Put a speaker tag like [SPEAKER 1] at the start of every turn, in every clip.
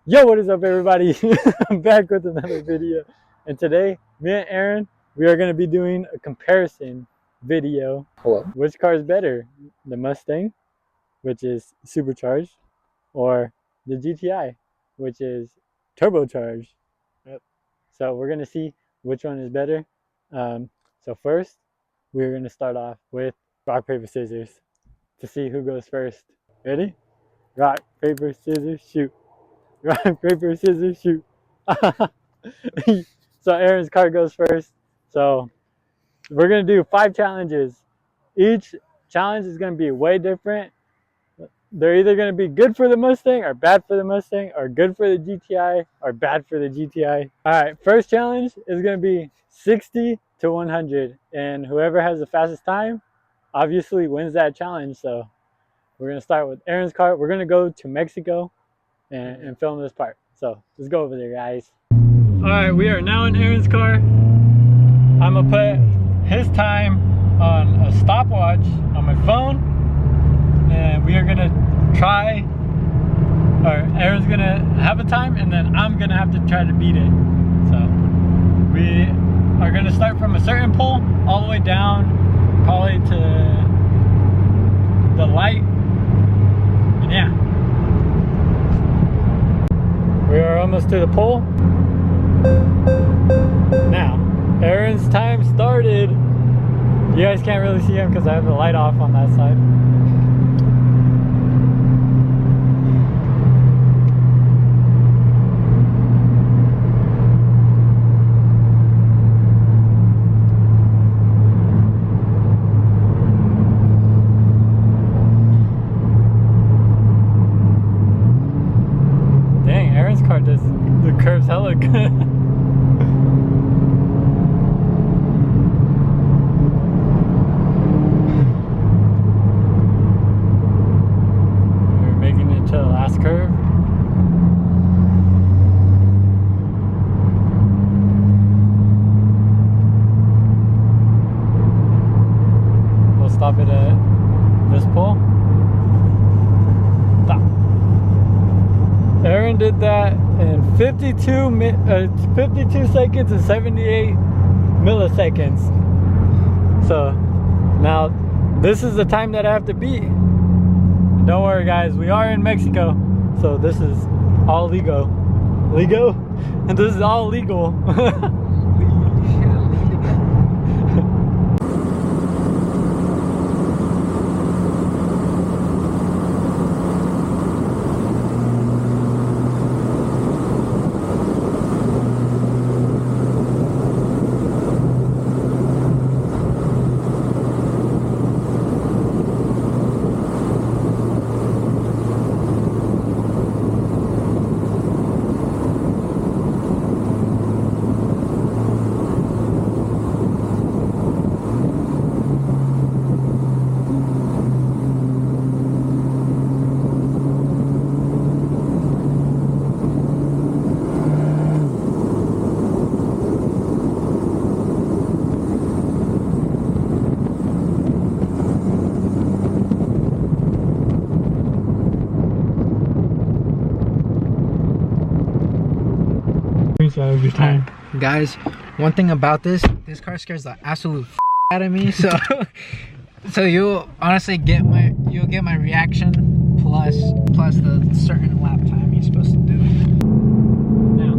[SPEAKER 1] Yo, what is up, everybody? I'm back with another video, and today me and Aaron, we are going to be doing a comparison video.
[SPEAKER 2] Hello.
[SPEAKER 1] Which car is better, the Mustang, which is supercharged, or the GTI, which is turbocharged?
[SPEAKER 2] Yep.
[SPEAKER 1] So we're going to see which one is better. So first we're going to start off with rock paper scissors to see who goes first. Ready? Rock paper scissors shoot. Rock, paper, scissors, shoot. So Aaron's car goes first. So we're going to do 5 challenges. Each challenge is going to be way different. They're either going to be good for the Mustang or bad for the Mustang, or good for the GTI or bad for the GTI. All right, first challenge is going to be 60 to 100. And whoever has the fastest time obviously wins that challenge. So we're going to start with Aaron's car. We're going to go to Mexico and film this part. So let's go over there, guys. All right, we are now in Aaron's car. I'm gonna put his time on a stopwatch on my phone, and we are gonna try, or Aaron's gonna have a time, and then I'm gonna have to try to beat it. So we are gonna start from a certain pole all the way down, probably to the light, and yeah. We are almost to the pole. Now, Aaron's time started. You guys can't really see him because I have the light off on that side. Aaron's car does the curves hella good. We're making it to the last curve. We'll stop it at this pole. Stop. Aaron did that in 52 seconds and 78 milliseconds. So now this is the time that I have to beat. And don't worry, guys, we are in Mexico, so this is all legal. Legal? And this is all legal. Every time.
[SPEAKER 2] Guys, one thing about this car scares the absolute out of me, so so you'll honestly get my reaction plus the certain lap time you're supposed to do.
[SPEAKER 1] Now,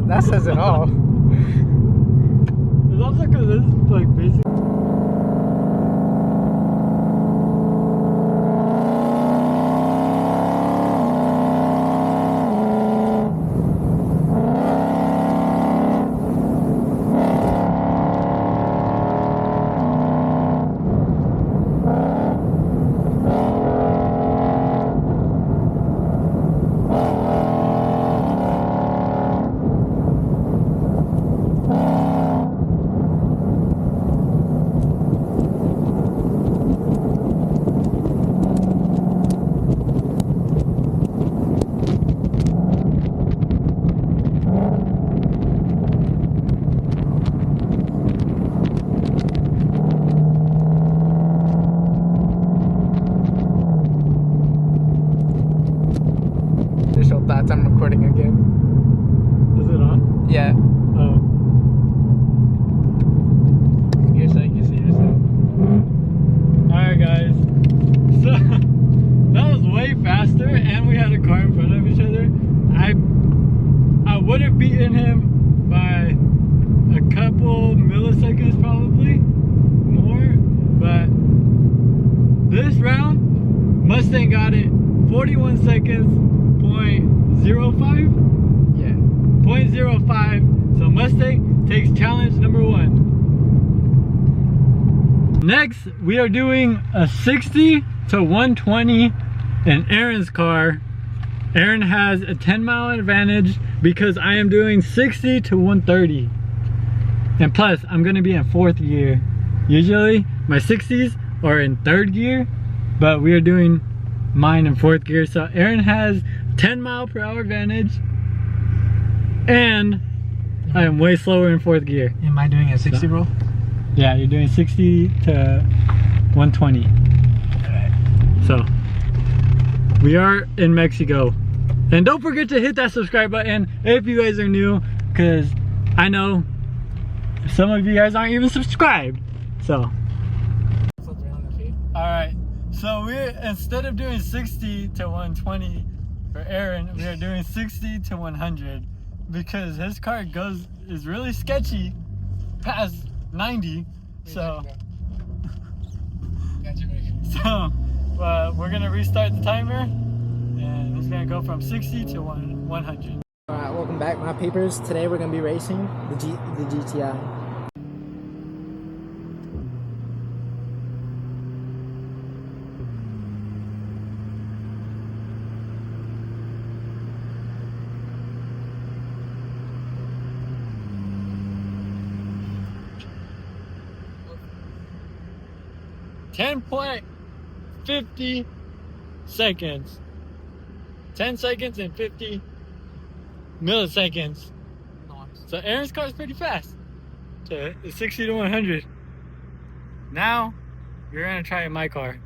[SPEAKER 2] that says it all.
[SPEAKER 1] It's also because this is like basically
[SPEAKER 2] it's I'm recording again.
[SPEAKER 1] Is it on?
[SPEAKER 2] Yeah.
[SPEAKER 1] Oh.
[SPEAKER 2] Here so you can see yourself.
[SPEAKER 1] Alright guys. So that was way faster and we had a car in front of each other. I would have beaten him by a couple milliseconds probably more, but this round Mustang got it 41 seconds, 0.05?
[SPEAKER 2] Yeah.
[SPEAKER 1] 0.05. So Mustang takes challenge number 1. Next, we are doing a 60 to 120 in Aaron's car. Aaron has a 10-mile advantage because I am doing 60 to 130. And plus, I'm gonna be in 4th gear. Usually, my 60s are in 3rd gear, but we are doing mine in 4th gear. So Aaron has 10-mile-per-hour advantage, and I am way slower in 4th gear.
[SPEAKER 2] Am I doing a 60 roll?
[SPEAKER 1] Yeah, you're doing 60 to 120.
[SPEAKER 2] Alright.
[SPEAKER 1] So, we are in Mexico. And don't forget to hit that subscribe button if you guys are new, because I know some of you guys aren't even subscribed. So, alright. So, instead of doing 60 to 120 for Aaron, we are doing 60 to 100 because his car is really sketchy past 90. So we're gonna restart the timer and it's gonna go from 60 to 100.
[SPEAKER 2] Alright, welcome back, my peepers. Today we're gonna be racing the GTI.
[SPEAKER 1] .50 seconds. 10 seconds and 50 milliseconds. So Aaron's car is pretty fast. So it's 60 to 100. Now we're gonna try my car.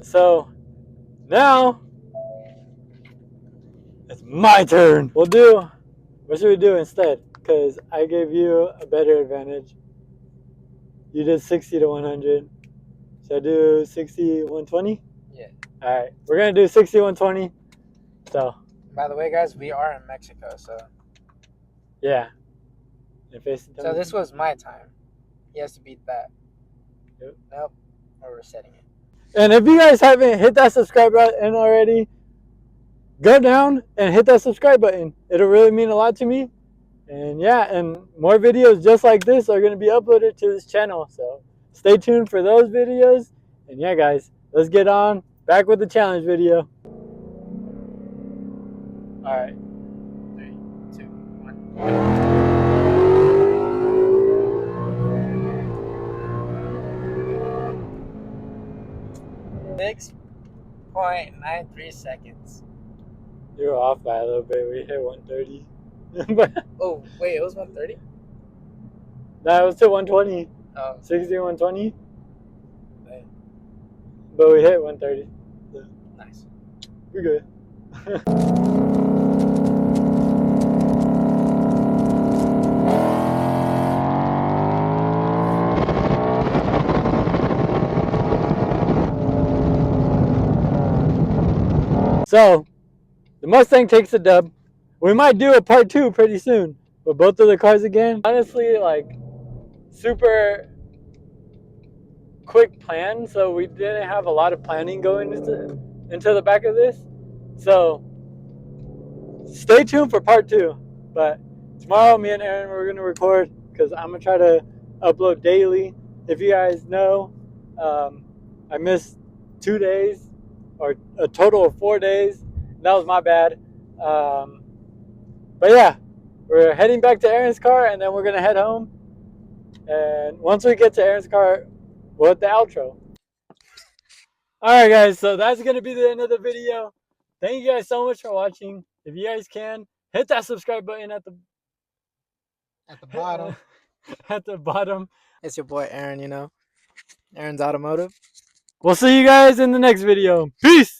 [SPEAKER 1] So now it's my turn. What should we do instead? Because I gave you a better advantage. You did 60 to 100. Should I do 60 120?
[SPEAKER 2] Yeah.
[SPEAKER 1] Alright, we're gonna do 60 120. So
[SPEAKER 2] By the way, guys, we are in Mexico, so
[SPEAKER 1] yeah.
[SPEAKER 2] so this was my time. He has to beat that.
[SPEAKER 1] Yep.
[SPEAKER 2] Nope. We're resetting it.
[SPEAKER 1] And if you guys haven't hit that subscribe button already, go down and hit that subscribe button. It'll really mean a lot to me. And yeah, and more videos just like this are going to be uploaded to this channel. So stay tuned for those videos. And yeah, guys, let's get on back with the challenge video. All right.
[SPEAKER 2] 3, 2, 1. 6.93 seconds.
[SPEAKER 1] You were off by a little bit. We hit 130. But
[SPEAKER 2] Oh, wait, it was 130?
[SPEAKER 1] that was to 120.
[SPEAKER 2] Oh.
[SPEAKER 1] 60 120.
[SPEAKER 2] Okay.
[SPEAKER 1] But we hit 130. So
[SPEAKER 2] Nice.
[SPEAKER 1] we're good. So, the Mustang takes a dub. We might do a part 2 pretty soon with both of the cars again. Honestly, like, super quick plan, so we didn't have a lot of planning going into the back of this. So, stay tuned for part 2. But tomorrow, me and Aaron, we're going to record because I'm going to try to upload daily. If you guys know, I missed 2 days, or a total of 4 days. That was my bad. But yeah, we're heading back to Aaron's car and then we're gonna head home. And once we get to Aaron's car, we'll hit the outro. Alright guys, so that's gonna be the end of the video. Thank you guys so much for watching. If you guys can, hit that subscribe button at the
[SPEAKER 2] bottom.
[SPEAKER 1] at the bottom.
[SPEAKER 2] It's your boy Aaron, you know. Aaron's Automotive.
[SPEAKER 1] We'll see you guys in the next video. Peace!